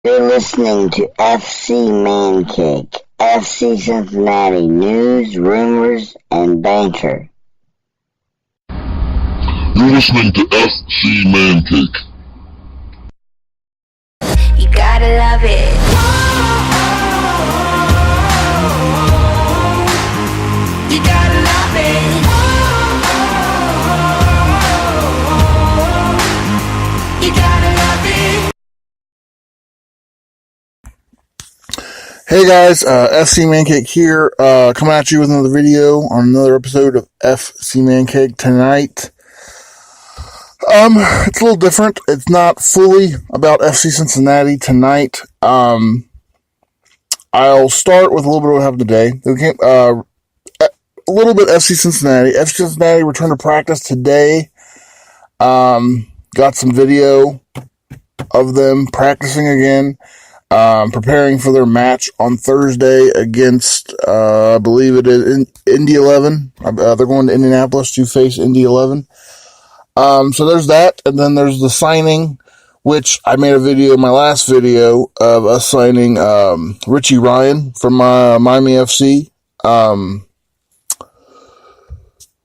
You're listening to FC Mancake, FC Cincinnati news, rumors, and banter. You're listening to FC Mancake. You gotta love it. You gotta love it. You gotta love it. Hey guys, FC Mancake here, coming at you with another video on another episode of FC Mancake tonight. It's a little different. It's not fully about FC Cincinnati tonight. I'll start with a little bit of what happened today. A little bit FC Cincinnati. FC Cincinnati returned to practice today. Got some video of them practicing again. Preparing for their match on Thursday against, I believe it is Indy 11. They're going to Indianapolis to face Indy 11. So there's that, and then there's the signing, which I made a video, my last video, of us signing, Richie Ryan from, Miami FC.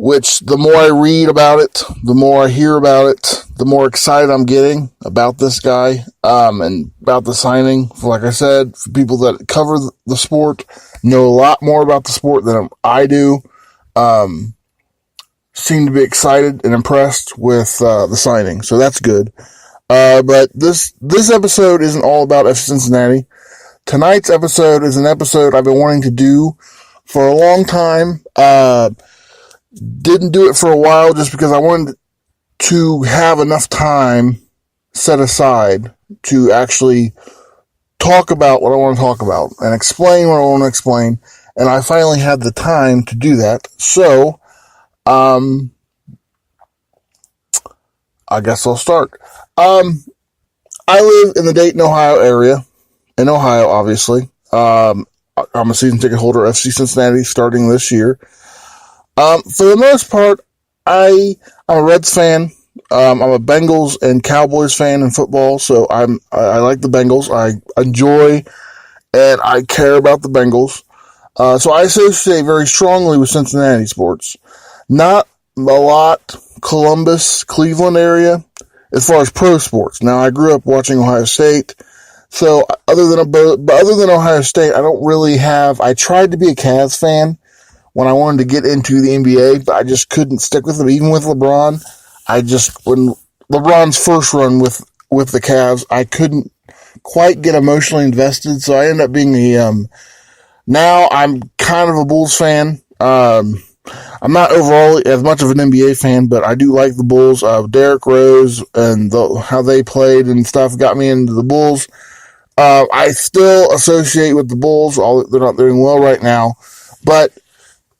Which the more I read about it, the more I hear about it, the more excited I'm getting about this guy, and about the signing. Like I said, for people that cover the sport, know a lot more about the sport than I do, seem to be excited and impressed with, the signing. So that's good. But this episode isn't all about FC Cincinnati. Tonight's episode is an episode I've been wanting to do for a long time. Didn't do it for a while just because I wanted to have enough time set aside to actually talk about what I want to talk about and explain what I want to explain. And I finally had the time to do that. So, I guess I'll start. I live in the Dayton, Ohio area. In Ohio, obviously. I'm a season ticket holder of FC Cincinnati starting this year. For the most part, I'm a Reds fan. I'm a Bengals and Cowboys fan in football, so I like the Bengals. I enjoy and I care about the Bengals. So I associate very strongly with Cincinnati sports. Not a lot Columbus, Cleveland area as far as pro sports. Now, I grew up watching Ohio State, so other than Ohio State, I don't really have. I tried to be a Cavs fan when I wanted to get into the NBA, but I just couldn't stick with them. Even with LeBron, when LeBron's first run with the Cavs, I couldn't quite get emotionally invested, so I ended up being now I'm kind of a Bulls fan. I'm not overall as much of an NBA fan, but I do like the Bulls. Derrick Rose and how they played and stuff got me into the Bulls. I still associate with the Bulls, they're not doing well right now, but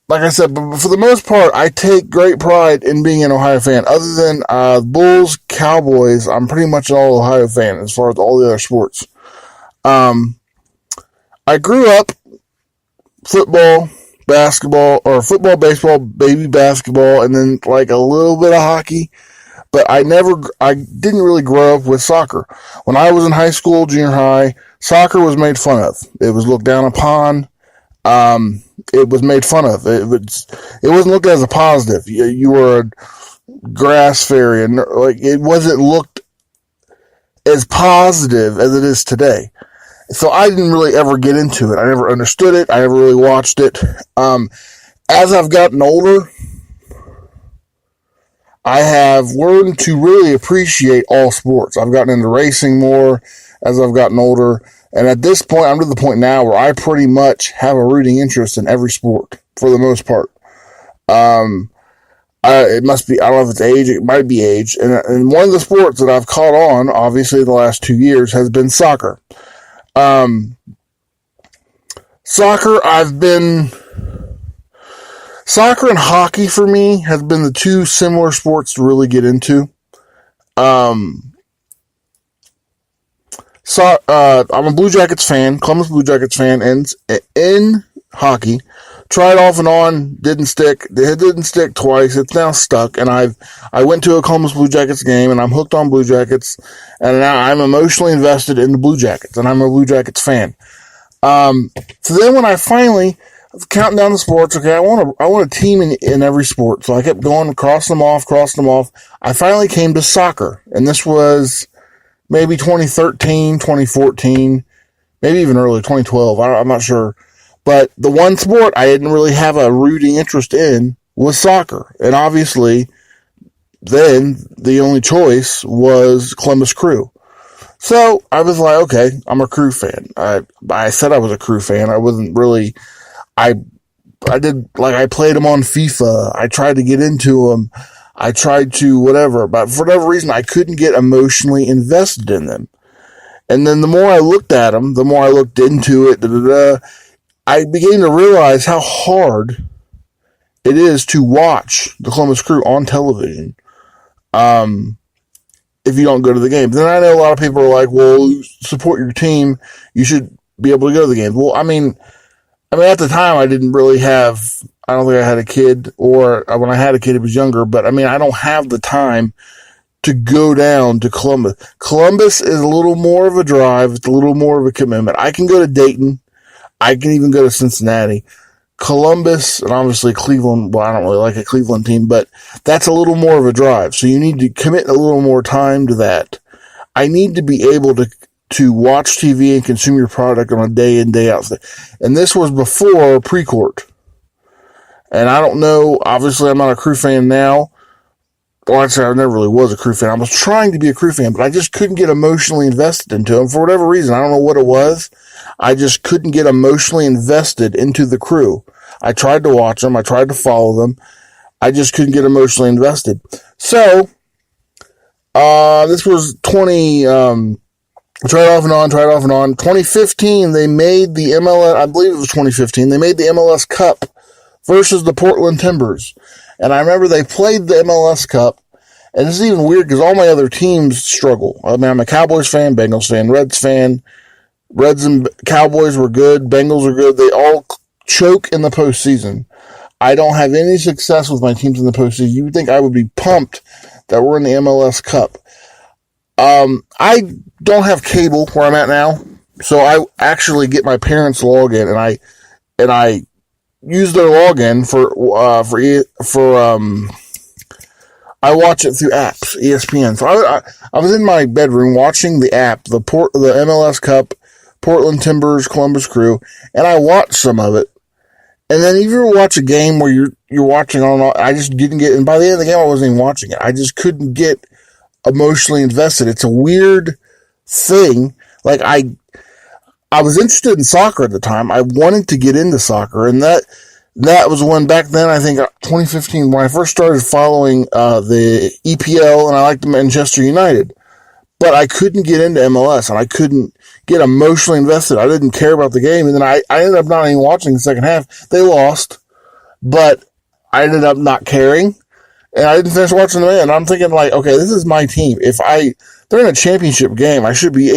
like I said, but for the most part, I take great pride in being an Ohio fan. Other than Bulls, Cowboys, I'm pretty much an all Ohio fan as far as all the other sports. I grew up football, baseball, baby basketball, and then like a little bit of hockey. But I didn't really grow up with soccer. When I was in high school, junior high, soccer was made fun of. It was looked down upon. It was made fun of. It wasn't looked at as a positive. You were a grass fairy, and like it wasn't looked as positive as it is today. So I didn't really ever get into it. I never understood it. I never really watched it. As I've gotten older, I have learned to really appreciate all sports. I've gotten into racing more as I've gotten older. And at this point, I'm to the point now where I pretty much have a rooting interest in every sport, for the most part. It must be, I don't know if it's age, it might be age. And one of the sports that I've caught on, obviously, the last 2 years has been soccer. Soccer and hockey for me has been the two similar sports to really get into. I'm a Blue Jackets fan, Columbus Blue Jackets fan, and in hockey. Tried off and on, didn't stick. It didn't stick twice. It's now stuck, and I went to a Columbus Blue Jackets game, and I'm hooked on Blue Jackets, and now I'm emotionally invested in the Blue Jackets, and I'm a Blue Jackets fan. So then when I finally counting down the sports, okay, I want a team in every sport. So I kept going, crossing them off. I finally came to soccer, and this was maybe 2013, 2014, maybe even early 2012. I'm not sure. But the one sport I didn't really have a rooting interest in was soccer. And obviously, then the only choice was Columbus Crew. So I was like, okay, I'm a Crew fan. I said I was a Crew fan. I wasn't really, I played them on FIFA. I tried to get into them. I tried to whatever, but for whatever reason, I couldn't get emotionally invested in them. And then the more I looked at them, the more I looked into it, I began to realize how hard it is to watch the Columbus Crew on television. If you don't go to the game. Then I know a lot of people are like, well, support your team. You should be able to go to the game. Well, I mean, at the time I didn't really have, I don't think I had a kid, or when I had a kid, it was younger, but I mean, I don't have the time to go down to Columbus. Columbus is a little more of a drive. It's a little more of a commitment. I can go to Dayton. I can even go to Cincinnati. Columbus, and obviously Cleveland, well, I don't really like a Cleveland team, but that's a little more of a drive. So you need to commit a little more time to that. I need to be able to watch TV and consume your product on a day in, day out. And this was before pre-court. And I don't know, obviously I'm not a Crew fan now. Well, actually, I never really was a Crew fan. I was trying to be a Crew fan, but I just couldn't get emotionally invested into them for whatever reason. I don't know what it was. I just couldn't get emotionally invested into the Crew. I tried to watch them. I tried to follow them. I just couldn't get emotionally invested. So, this was tried off and on. 2015, they made the MLS, I believe it was 2015, they made the MLS Cup versus the Portland Timbers. And I remember they played the MLS Cup, and this is even weird because all my other teams struggle. I mean, I'm a Cowboys fan, Bengals fan, Reds fan. Reds and Cowboys were good. Bengals are good. They all choke in the postseason. I don't have any success with my teams in the postseason. You would think I would be pumped that we're in the MLS Cup. I don't have cable where I'm at now, so I actually get my parents' login, and I use their login I watch it through apps, ESPN. So I was in my bedroom watching the app, the MLS Cup, Portland Timbers, Columbus Crew, and I watched some of it. And then if you ever watch a game where you're watching on, I just didn't get, and by the end of the game I wasn't even watching it. I just couldn't get emotionally invested. It's a weird thing. Like I was interested in soccer at the time. I wanted to get into soccer, and that was when back then, I think 2015, when I first started following the EPL, and I liked Manchester United. But I couldn't get into MLS, and I couldn't get emotionally invested. I didn't care about the game, and then I ended up not even watching the second half. They lost, but I ended up not caring, and I didn't finish watching the game. And I'm thinking, like, okay, this is my team. If they're in a championship game, I should be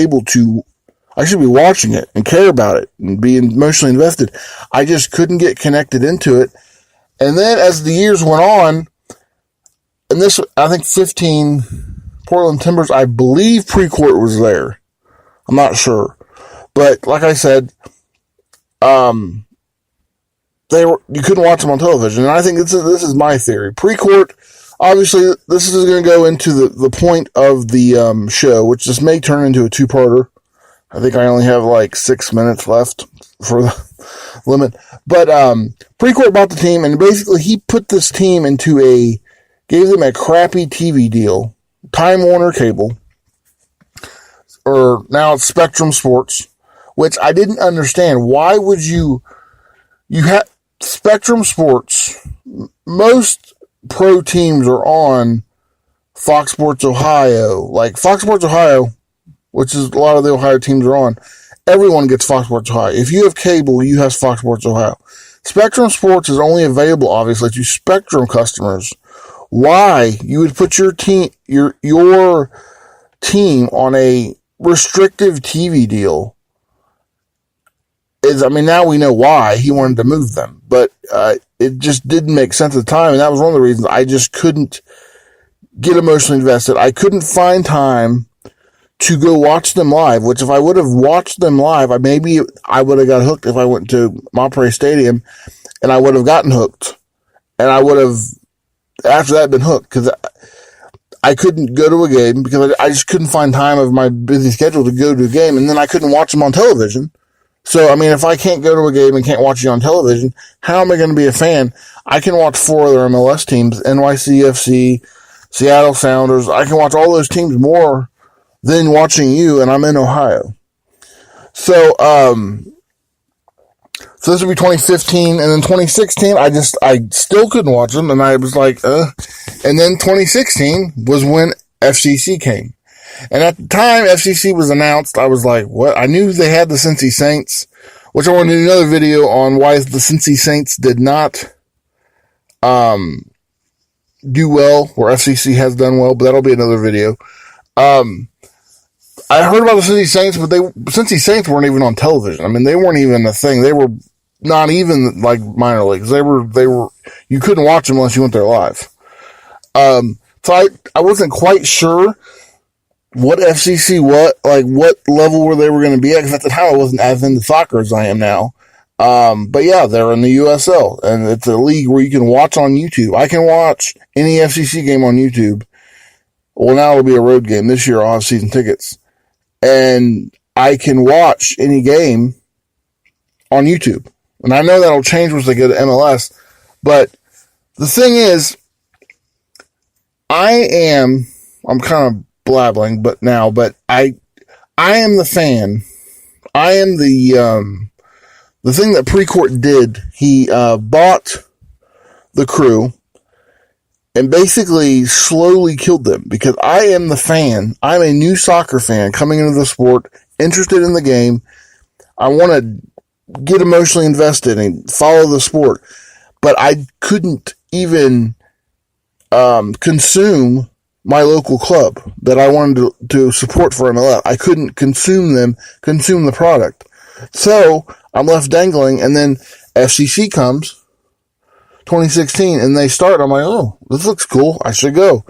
watching it and care about it and be emotionally invested. I just couldn't get connected into it. And then as the years went on, and this, I think 15, Portland Timbers, I believe pre-court was there. I'm not sure. But like I said, you couldn't watch them on television. And I think this is my theory. Pre-court, obviously, this is going to go into the point of the show, which this may turn into a two-parter. I think I only have like 6 minutes left for the limit. But pre-court bought the team, and basically he put this team gave them a crappy TV deal. Time Warner Cable, or now it's Spectrum Sports, which I didn't understand. Why would you have Spectrum Sports? Most pro teams are on Fox Sports Ohio. Like Fox Sports Ohio, which is a lot of the Ohio teams are on, everyone gets Fox Sports Ohio. If you have cable, you have Fox Sports Ohio. Spectrum Sports is only available, obviously, to Spectrum customers. Why you would put your team on a restrictive TV deal now we know why he wanted to move them, but it just didn't make sense at the time, and that was one of the reasons I just couldn't get emotionally invested. I couldn't find time to go watch them live, which if I would have watched them live, maybe I would have got hooked if I went to Monterey Stadium, and I would have gotten hooked, and I would have, after that, been hooked, because I couldn't go to a game because I just couldn't find time of my busy schedule to go to a game, and then I couldn't watch them on television. So, if I can't go to a game and can't watch it on television, how am I going to be a fan? I can watch 4 other MLS teams, NYCFC, Seattle Sounders. I can watch all those teams more than watching you, and I'm in Ohio. So this would be 2015, and then 2016, I still couldn't watch them, and I was like, And then 2016 was when FCC came. And at the time FCC was announced, I was like, what? I knew they had the Cincy Saints, which I want to do another video on why the Cincy Saints did not do well, where FCC has done well, but that'll be another video. I heard about the Cincy Saints, but Cincy Saints weren't even on television. They weren't even a thing. They were not even like minor leagues. They were, you couldn't watch them unless you went there live. So I wasn't quite sure what FCC, what level where they were going to be at, because at the time I wasn't as into soccer as I am now. But yeah, they're in the USL, and it's a league where you can watch on YouTube. I can watch any FCC game on YouTube. Well, now it'll be a road game. This year I'll have season tickets. And I can watch any game on YouTube. And I know that'll change once they go to MLS. But the thing is, I'm kind of blabbling, but I am the fan. I am the thing that Precourt did. He bought the Crew and basically slowly killed them, because I am the fan. I'm a new soccer fan coming into the sport, interested in the game. I want to get emotionally invested and follow the sport, but I couldn't even consume my local club that I wanted to support for MLS. I couldn't consume the product. So I'm left dangling, and then FCC comes, 2016, and they start. I'm like, oh, this looks cool. I should go.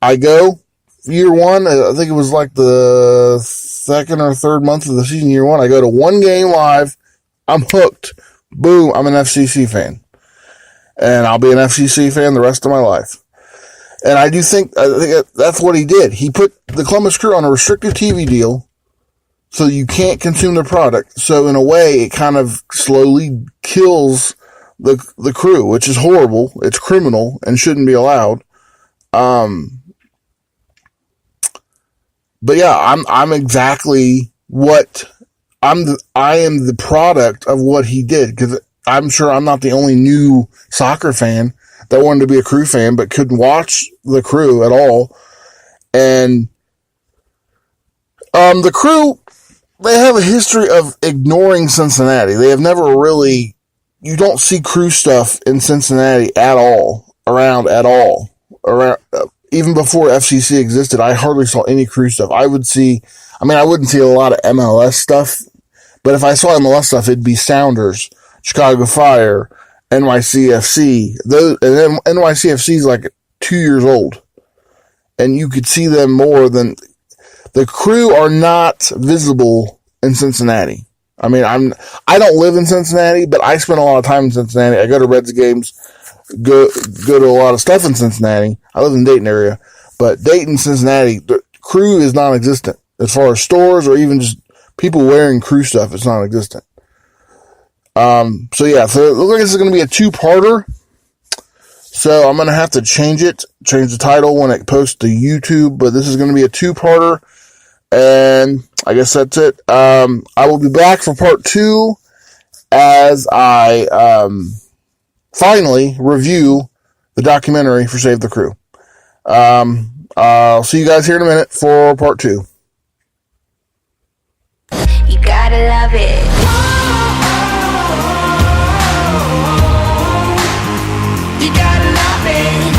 I go year one. I think it was like the second or third month of the season, year one. I go to one game live. I'm hooked. Boom. I'm an FCC fan, and I'll be an FCC fan the rest of my life. And I think that's what he did. He put the Columbus Crew on a restricted TV deal, so you can't consume the product. So in a way, it kind of slowly kills the Crew, which is horrible. It's criminal and shouldn't be allowed. But yeah, I'm exactly what I am the product of what he did, because I'm sure I'm not the only new soccer fan that wanted to be a Crew fan but couldn't watch the Crew at all. And the Crew, they have a history of ignoring Cincinnati. They have never really, you don't see Crew stuff in Cincinnati at all, around, even before FCC existed. I hardly saw any Crew stuff. I wouldn't see a lot of MLS stuff, but if I saw MLS stuff, it'd be Sounders, Chicago Fire, NYCFC. And NYCFC is like 2 years old, and you could see them more than the Crew are not visible in Cincinnati. I don't live in Cincinnati, but I spend a lot of time in Cincinnati. I go to Reds games, go to a lot of stuff in Cincinnati. I live in the Dayton area, but Dayton, Cincinnati, the Crew is non-existent as far as stores or even just people wearing Crew stuff. It's non-existent. So it looks like this is going to be a 2-parter. So I'm going to have to change the title when it posts to YouTube, but this is going to be a 2-parter. And I guess that's it. I will be back for part 2 as I finally review the documentary for Save the Crew. I'll see you guys here in a minute for part 2. You gotta love it. You gotta love it.